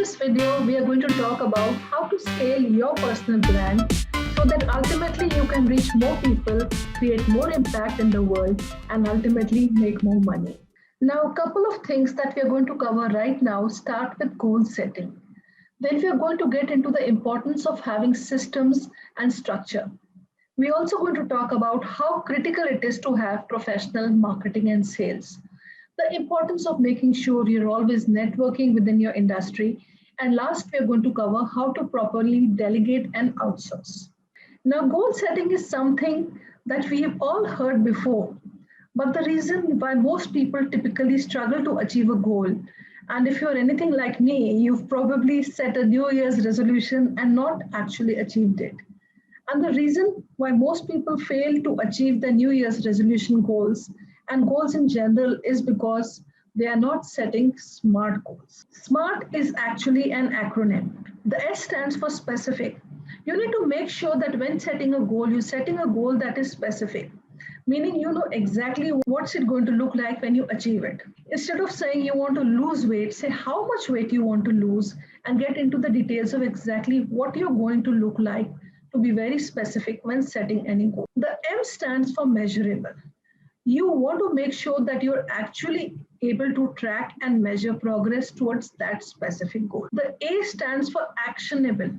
this video, we are going to talk about how to scale your personal brand so that ultimately you can reach more people, create more impact in the world, and ultimately make more money. Now, a couple of things that we are going to cover right now start with goal setting. Then we are going to get into the importance of having systems and structure. We're also going to talk about how critical it is to have professional marketing and sales, the importance of making sure you're always networking within your industry, and last, we're going to cover how to properly delegate and outsource. Now, goal setting is something that we have all heard before, but the reason why most people typically struggle to achieve a goal, and if you're anything like me, you've probably set a New Year's resolution and not actually achieved it. And the reason why most people fail to achieve the New Year's resolution goals and goals in general is because they are not setting SMART goals. SMART is actually an acronym. The S stands for specific. You need to make sure that when setting a goal, you're setting a goal that is specific, meaning you know exactly what's it going to look like when you achieve it. Instead of saying you want to lose weight, say how much weight you want to lose and get into the details of exactly what you're going to look like, to be very specific when setting any goal. The M stands for measurable. You want to make sure that you're actually able to track and measure progress towards that specific goal. The A stands for actionable.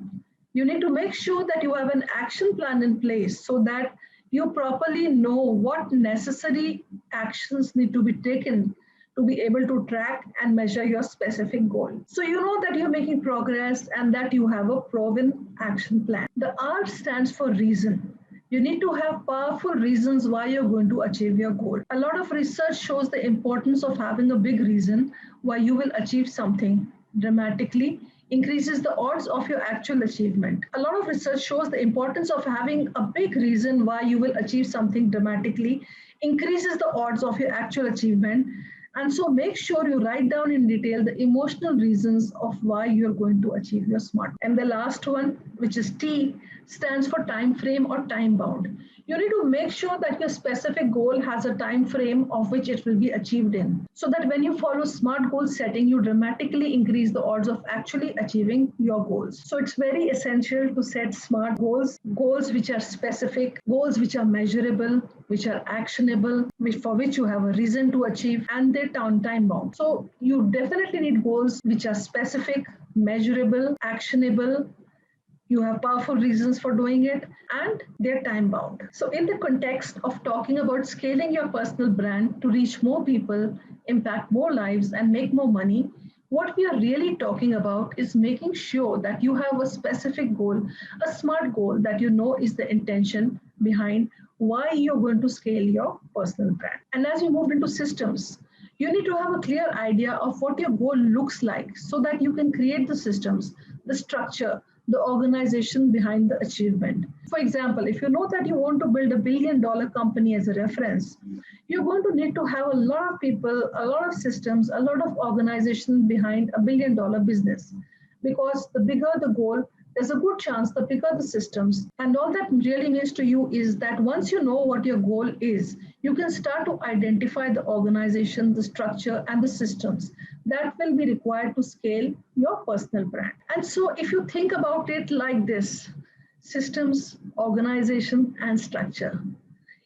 You need to make sure that you have an action plan in place so that you properly know what necessary actions need to be taken to be able to track and measure your specific goal. So you know that you're making progress and that you have a proven action plan. The R stands for reason. You need to have powerful reasons why you're going to achieve your goal. A lot of research shows the importance of having a big reason why you will achieve something dramatically increases the odds of your actual achievement. A lot of research shows the importance of having a big reason why you will achieve something dramatically increases the odds of your actual achievement. And so make sure you write down in detail the emotional reasons of why you're going to achieve your SMART. And the last one, which is T, stands for time frame or time bound. You need to make sure that your specific goal has a time frame of which it will be achieved in, so that when you follow SMART goal setting, you dramatically increase the odds of actually achieving your goals. So it's very essential to set SMART goals, goals which are specific, goals which are measurable, which are actionable, for which you have a reason to achieve, and they're time bound. So you definitely need goals which are specific, measurable, actionable. You have powerful reasons for doing it, and they're time bound. So in the context of talking about scaling your personal brand to reach more people, impact more lives, and make more money, what we are really talking about is making sure that you have a specific goal, a SMART goal that you know is the intention behind why you're going to scale your personal brand. And as you move into systems, you need to have a clear idea of what your goal looks like so that you can create the systems, the structure, the organization behind the achievement. For example, if you know that you want to build $1 billion company as a reference, you're going to need to have a lot of people, a lot of systems, a lot of organization behind $1 billion business. Because the bigger the goal, there's a good chance the bigger the systems. And all that really means to you is that once you know what your goal is, you can start to identify the organization, the structure, and the systems that will be required to scale your personal brand. And so if you think about it like this, systems, organization, and structure.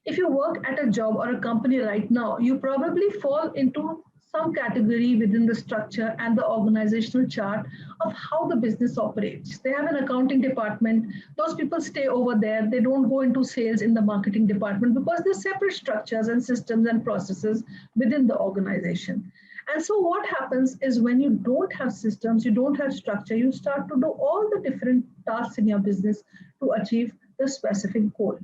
If you work at a job or a company right now, you probably fall into some category within the structure and the organizational chart of how the business operates. They have an accounting department. Those people stay over there. They don't go into sales in the marketing department because there's separate structures and systems and processes within the organization. And so what happens is when you don't have systems, you don't have structure, you start to do all the different tasks in your business to achieve the specific goal.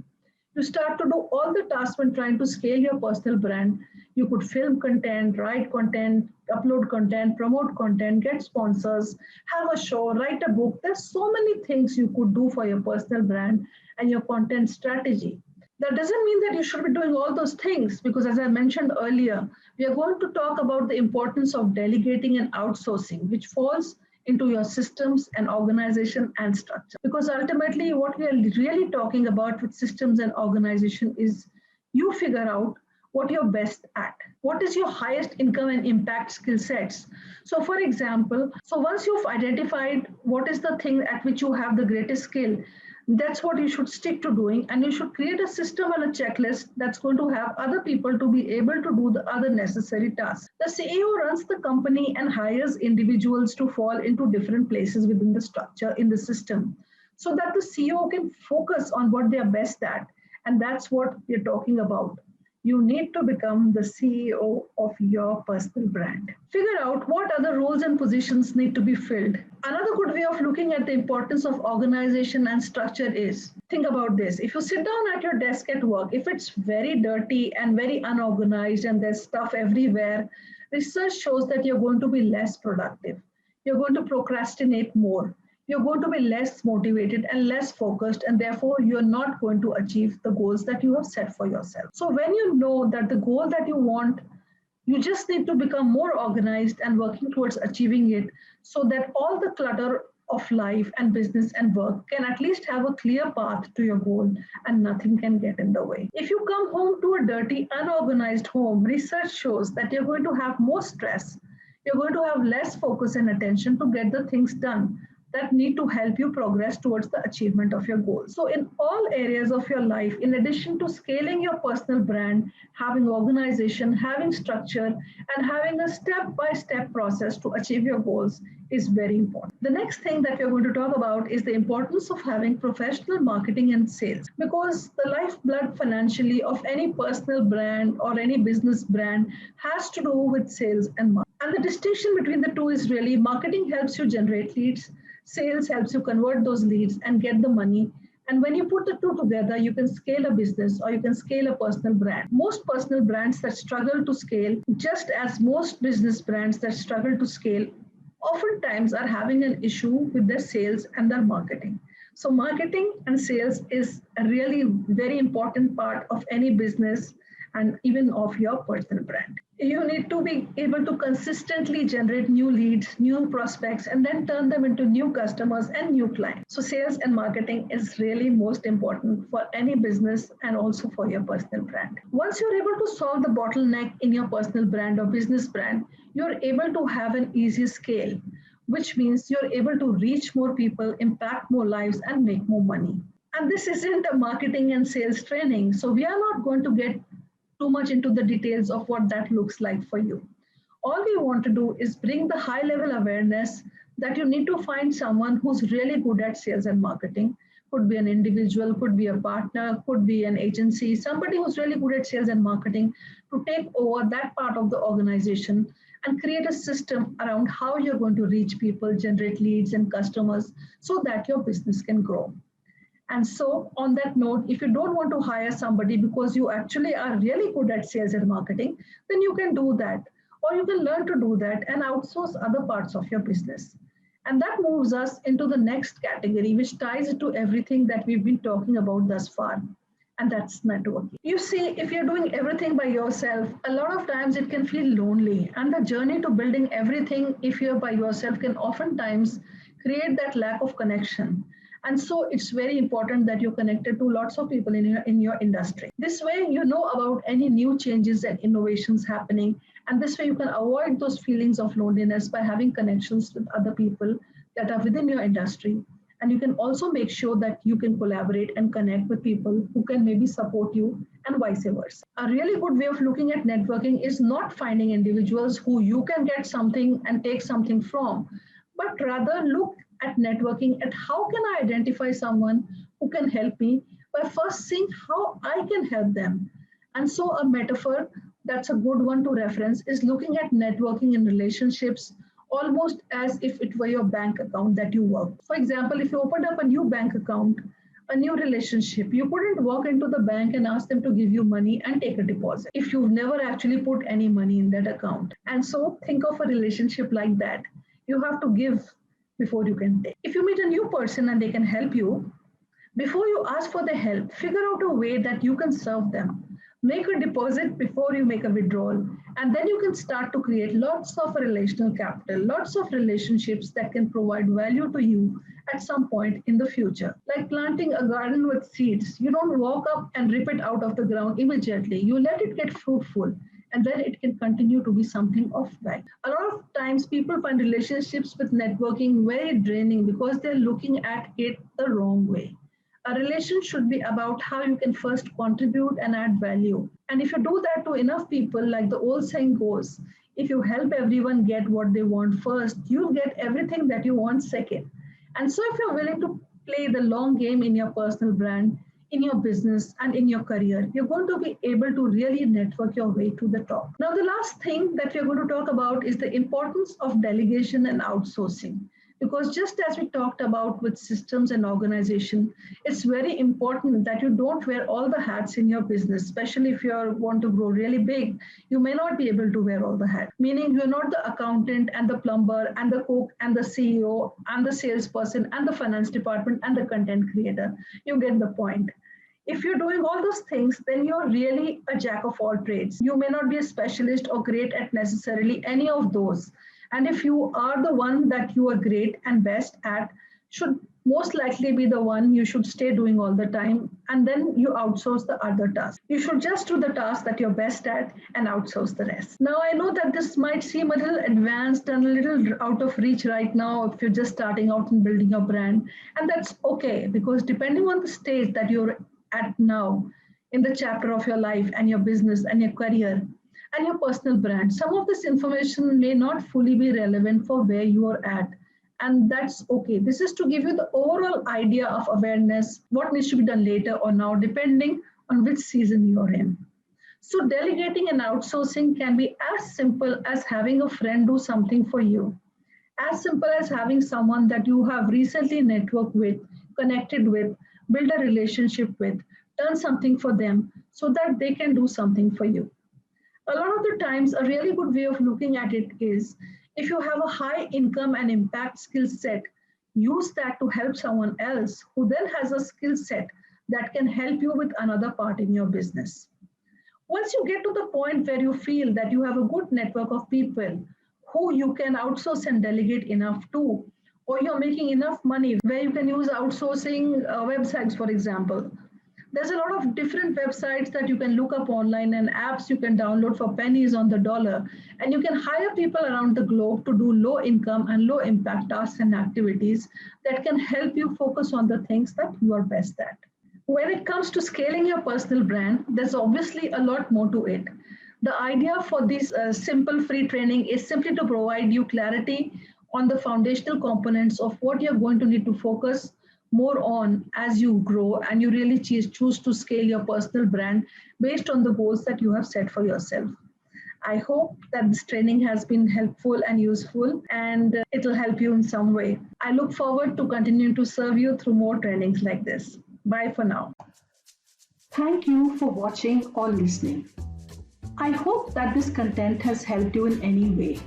You start to do all the tasks when trying to scale your personal brand. You could film content, write content, upload content, promote content, get sponsors, have a show, write a book. There's so many things you could do for your personal brand and your content strategy. That doesn't mean that you should be doing all those things because, as I mentioned earlier, we are going to talk about the importance of delegating and outsourcing, which falls into your systems and organization and structure. Because ultimately, what we are really talking about with systems and organization is you figure out what you're best at, what is your highest income and impact skill sets. So for example, so once you've identified what is the thing at which you have the greatest skill, that's what you should stick to doing, and you should create a system and a checklist that's going to have other people to be able to do the other necessary tasks. The CEO runs the company and hires individuals to fall into different places within the structure in the system so that the CEO can focus on what they are best at. And that's what we're talking about. You need to become the CEO of your personal brand. Figure out what other roles and positions need to be filled. Another good way of looking at the importance of organization and structure is, think about this. If you sit down at your desk at work, if it's very dirty and very unorganized and there's stuff everywhere, research shows that you're going to be less productive. You're going to procrastinate more. You're going to be less motivated and less focused, and therefore you're not going to achieve the goals that you have set for yourself. So when you know that the goal that you want, you just need to become more organized and working towards achieving it so that all the clutter of life and business and work can at least have a clear path to your goal and nothing can get in the way. If you come home to a dirty, unorganized home, research shows that you're going to have more stress. You're going to have less focus and attention to get the things done that need to help you progress towards the achievement of your goals. So in all areas of your life, in addition to scaling your personal brand, having organization, having structure, and having a step-by-step process to achieve your goals is very important. The next thing that we're going to talk about is the importance of having professional marketing and sales, because the lifeblood financially of any personal brand or any business brand has to do with sales and marketing. And the distinction between the two is really marketing helps you generate leads, sales helps you convert those leads and get the money. And when you put the two together, you can scale a business or you can scale a personal brand. Most personal brands that struggle to scale, just as most business brands that struggle to scale, oftentimes are having an issue with their sales and their marketing. So marketing and sales is a really very important part of any business and even of your personal brand. You need to be able to consistently generate new leads, new prospects, and then turn them into new customers and new clients. So sales and marketing is really most important for any business and also for your personal brand. Once you're able to solve the bottleneck in your personal brand or business brand, you're able to have an easy scale, which means you're able to reach more people, impact more lives, and make more money. And this isn't a marketing and sales training, so we are not going to get too much into the details of what that looks like for you. All we want to do is bring the high level awareness that you need to find someone who's really good at sales and marketing. Could be an individual, could be a partner, could be an agency, somebody who's really good at sales and marketing to take over that part of the organization and create a system around how you're going to reach people, generate leads and customers so that your business can grow. And so on that note, if you don't want to hire somebody because you actually are really good at sales and marketing, then you can do that. Or you can learn to do that and outsource other parts of your business. And that moves us into the next category, which ties into everything that we've been talking about thus far. And that's networking. You see, if you're doing everything by yourself, a lot of times it can feel lonely. And the journey to building everything, if you're by yourself, can oftentimes create that lack of connection. And so it's very important that you're connected to lots of people in your industry. This way, you know about any new changes and innovations happening. And this way, you can avoid those feelings of loneliness by having connections with other people that are within your industry. And you can also make sure that you can collaborate and connect with people who can maybe support you and vice versa. A really good way of looking at networking is not finding individuals who you can get something and take something from, but rather look at networking at how can I identify someone who can help me by first seeing how I can help them. And so a metaphor that's a good one to reference is looking at networking in relationships almost as if it were your bank account that you work. For example, if you opened up a new bank account, a new relationship, you couldn't walk into the bank and ask them to give you money and take a deposit if you've never actually put any money in that account. And so think of a relationship like that. You have to give before you can take. If you meet a new person and they can help you, before you ask for the help, figure out a way that you can serve them. Make a deposit before you make a withdrawal, and then you can start to create lots of relational capital, lots of relationships that can provide value to you at some point in the future. Like planting a garden with seeds, you don't walk up and rip it out of the ground immediately. You let it get fruitful and then it can continue to be something of value. A lot of times people find relationships with networking very draining because they're looking at it the wrong way. A relation should be about how you can first contribute and add value. And if you do that to enough people, like the old saying goes, if you help everyone get what they want first, you'll get everything that you want second. And so, if you're willing to play the long game in your personal brand, in your business, and in your career, you're going to be able to really network your way to the top. Now, the last thing that we're going to talk about is the importance of delegation and outsourcing. Because just as we talked about with systems and organization, it's very important that you don't wear all the hats in your business, especially if you want to grow really big. You may not be able to wear all the hats, meaning you're not the accountant and the plumber and the cook and the CEO and the salesperson and the finance department and the content creator. You get the point. If you're doing all those things, then you're really a jack of all trades. You may not be a specialist or great at necessarily any of those. And if you are the one that you are great and best at, should most likely be the one you should stay doing all the time. And then you outsource the other tasks. You should just do the tasks that you're best at and outsource the rest. Now, I know that this might seem a little advanced and a little out of reach right now if you're just starting out and building your brand. And that's okay, because depending on the stage that you're at now in the chapter of your life and your business and your career, and your personal brand, some of this information may not fully be relevant for where you are at. And that's okay. This is to give you the overall idea of awareness, what needs to be done later or now, depending on which season you're in. So delegating and outsourcing can be as simple as having a friend do something for you, as simple as having someone that you have recently networked with, connected with, build a relationship with, done something for them so that they can do something for you. A lot of the times, a really good way of looking at it is if you have a high income and impact skill set, use that to help someone else who then has a skill set that can help you with another part in your business. Once you get to the point where you feel that you have a good network of people who you can outsource and delegate enough to, or you're making enough money where you can use outsourcing websites, for example. There's a lot of different websites that you can look up online and apps you can download for pennies on the dollar. And you can hire people around the globe to do low income and low impact tasks and activities that can help you focus on the things that you are best at. When it comes to scaling your personal brand, there's obviously a lot more to it. The idea for this simple free training is simply to provide you clarity on the foundational components of what you're going to need to focus more on as you grow and you really choose to scale your personal brand based on the goals that you have set for yourself. I hope that this training has been helpful and useful and it'll help you in some way. I look forward to continuing to serve you through more trainings like this. Bye for now. Thank you for watching or listening. I hope that this content has helped you in any way.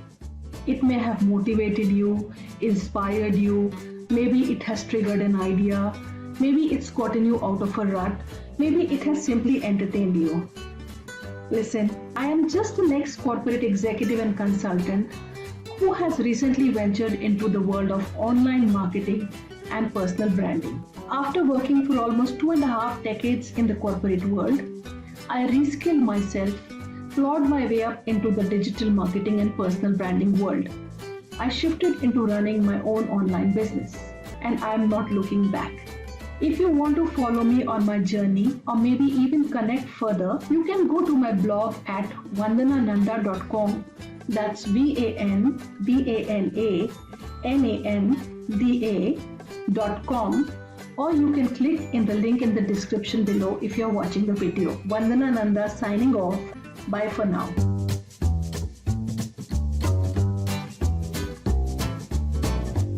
It may have motivated you, inspired you, maybe it has triggered an idea, maybe it's gotten you out of a rut, maybe it has simply entertained you. Listen, I am just the next corporate executive and consultant who has recently ventured into the world of online marketing and personal branding. After working for almost 2.5 decades in the corporate world, I reskilled myself, clawed my way up into the digital marketing and personal branding world. I shifted into running my own online business, and I am not looking back. If you want to follow me on my journey or maybe even connect further, you can go to my blog at vandanananda.com. That's vandananda.com, or you can click in the link in the description below if you're watching the video. Vandana Nanda signing off. Bye for now.